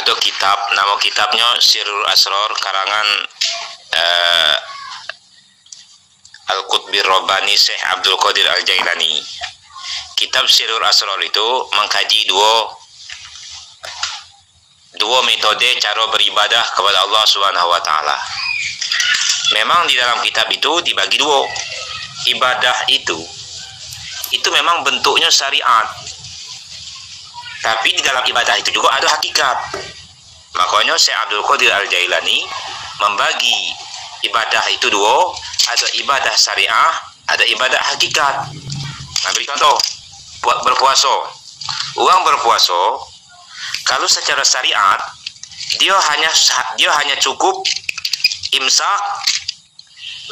ada kitab, nama kitabnya Sirrul Asrar karangan Al-Qutbi Rabbani Syekh Abdul Qadir Al-Jailani. Kitab Sirrul Asrar itu mengkaji dua metode cara beribadah kepada Allah Subhanahu wa taala. Memang di dalam kitab itu dibagi dua. Ibadah itu memang bentuknya syariat. Tapi di dalam ibadah itu juga ada hakikat. Makanya Syekh Abdul Qadir Al-Jailani membagi ibadah itu dua, ada ibadah syariah, ada ibadah hakikat. Nah, beri contoh, buat berpuasa. Orang berpuasa kalau secara syariat dia hanya cukup imsak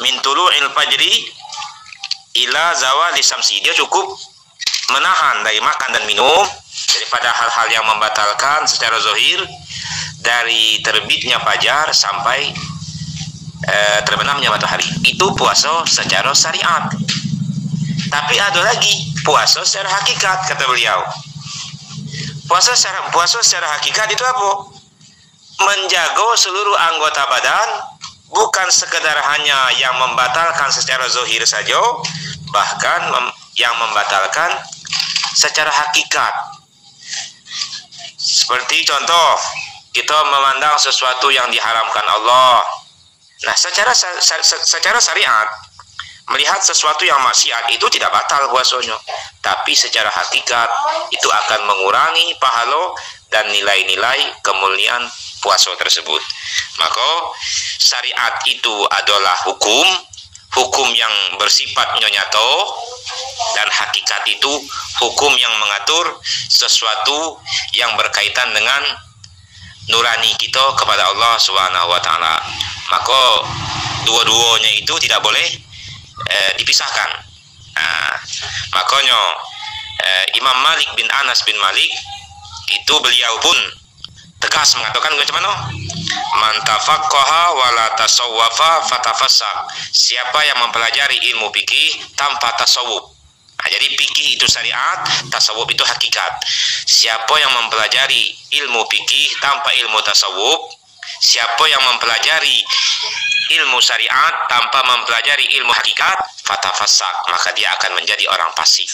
min tulu'il fajri ila zawali syamsi. Dia cukup menahan dari makan dan minum daripada hal-hal yang membatalkan secara zahir dari terbitnya fajar sampai terbenamnya matahari. Itu puasa secara syariat. Tapi ada lagi puasa secara hakikat, kata beliau. Puasa secara hakikat itu apa? Menjaga seluruh anggota badan, bukan sekedar hanya yang membatalkan secara zahir saja, bahkan yang membatalkan secara hakikat. Seperti contoh, kita memandang sesuatu yang diharamkan Allah. Nah, secara syariat, melihat sesuatu yang maksiat itu tidak batal puasanya, tapi secara hakikat itu akan mengurangi pahala dan nilai-nilai kemuliaan puasa tersebut. Maka syariat itu adalah hukum yang bersifatnya nyata, dan hakikat itu hukum yang mengatur sesuatu yang berkaitan dengan nurani kita kepada Allah Subhanahu wa taala. Maka dua-duanya itu tidak boleh dipisahkan. Nah, makanya Imam Malik bin Anas bin Malik itu beliau pun tegas mengatakan macam mana? Man tafaqqaha wa la tasawwafa fatafassak. Siapa yang mempelajari ilmu fikih tanpa tasawuf. Nah, jadi fikih itu syariat, tasawuf itu hakikat. Siapa yang mempelajari ilmu fikih tanpa ilmu tasawuf, siapa yang mempelajari ilmu syariat tanpa mempelajari ilmu hakikat, fatafassak, maka dia akan menjadi orang fasik.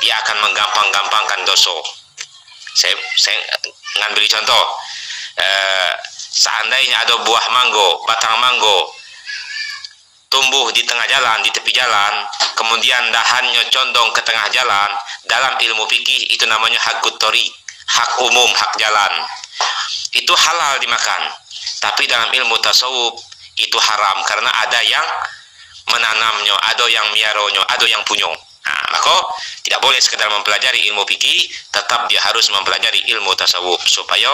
Dia akan menggampang-gampangkan dosa. Saya ngambil contoh. Seandainya ada buah manggo, batang manggo tumbuh di tengah jalan, di tepi jalan, kemudian dahannya condong ke tengah jalan, dalam ilmu fikih itu namanya hakut tori, hak umum, hak jalan. Itu halal dimakan. Tapi dalam ilmu tasawuf itu haram karena ada yang menanamnya, ada yang miaronya, ada yang punya. Nah, maka tidak boleh sekedar mempelajari ilmu fikih, tetap dia harus mempelajari ilmu tasawuf supaya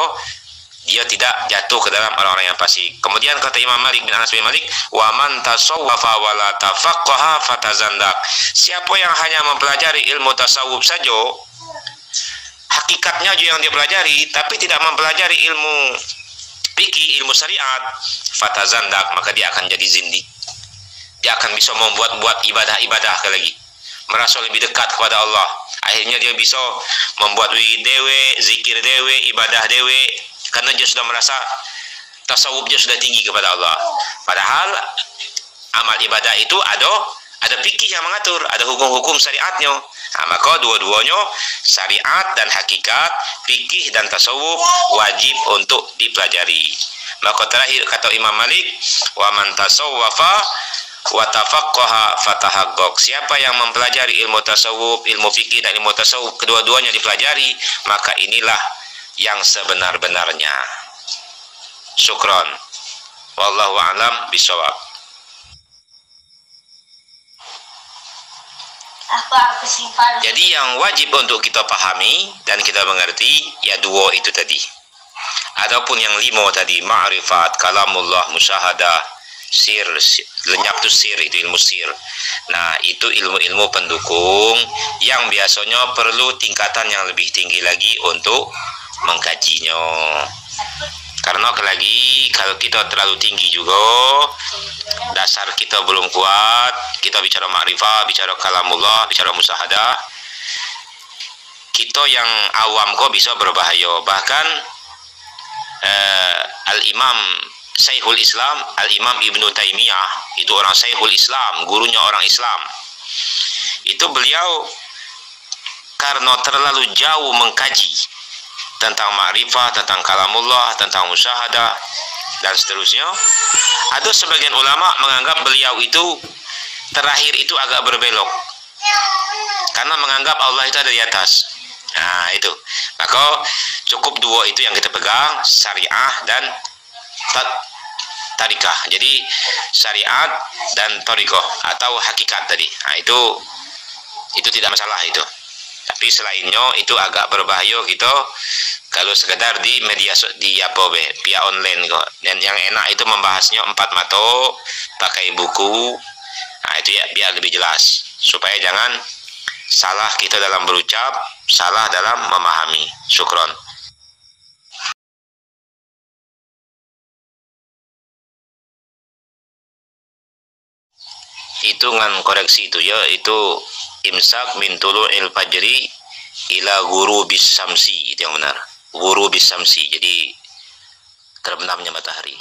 dia tidak jatuh ke dalam orang-orang yang fasik. Kemudian kata Imam Malik bin Anas bin Malik, wa man tasawwafa wa la tafaqqaha fatazandak. Siapa yang hanya mempelajari ilmu tasawuf saja, hakikatnya aja yang dia pelajari, tapi tidak mempelajari ilmu fikih, ilmu syariat, fatazandak, maka dia akan jadi zindik. Dia akan bisa membuat ibadah-ibadah lagi, merasa lebih dekat kepada Allah. Akhirnya dia bisa membuat wirid dewe, zikir dewe, ibadah dewe, karena dia sudah merasa tasawufnya sudah tinggi kepada Allah. Padahal amal ibadah itu ada fikih yang mengatur, ada hukum-hukum syariatnya. Nah, maka dua-duanya syariat dan hakikat, fikih dan tasawuf wajib untuk dipelajari. Maka terakhir kata Imam Malik, wa man tasawwafa wa tafaqqaha fatahaqqaq. Siapa yang mempelajari ilmu tasawuf, ilmu fikih dan ilmu tasawuf, kedua-duanya dipelajari, maka inilah yang sebenar-benarnya. Syukron. Wallahu a'lam bishawab. Jadi yang wajib untuk kita pahami dan kita mengerti ya dua itu tadi. Adapun yang lima tadi, ma'rifat, kalamullah, musyahadah, sir, lenyap tu sir, itu ilmu sir. Nah, itu ilmu-ilmu pendukung yang biasanya perlu tingkatan yang lebih tinggi lagi untuk mengkajinya. Karena lagi kalau kita terlalu tinggi juga, dasar kita belum kuat, kita bicara ma'rifah, bicara kalamullah, bicara musyahadah, kita yang awam kok bisa berbahaya. Bahkan Al-Imam Syekhul Islam, Al-Imam Ibnu Taimiyah, itu orang Syekhul Islam, gurunya orang Islam. Itu beliau karena terlalu jauh mengkaji tentang ma'rifah, tentang kalamullah, tentang musyahadah dan seterusnya. Ada sebagian ulama menganggap beliau itu terakhir itu agak berbelok, karena menganggap Allah itu ada di atas. Nah itu, maka cukup dua itu yang kita pegang, syariah dan tarikah. Jadi syariat dan tarikah atau hakikat tadi. Nah itu tidak masalah itu. Tapi selainnya itu agak berbahaya gitu kalau sekedar di media di via online kok. Dan yang enak itu membahasnya 4 mata, pakai buku. Nah itu ya biar lebih jelas, supaya jangan salah kita dalam berucap, salah dalam memahami. Syukron. Itu ngan koreksi itu ya, itu imsak min tulu'il fajri ila ghurubis samsi, itu yang benar. Ghurubis samsi, jadi terbenamnya matahari.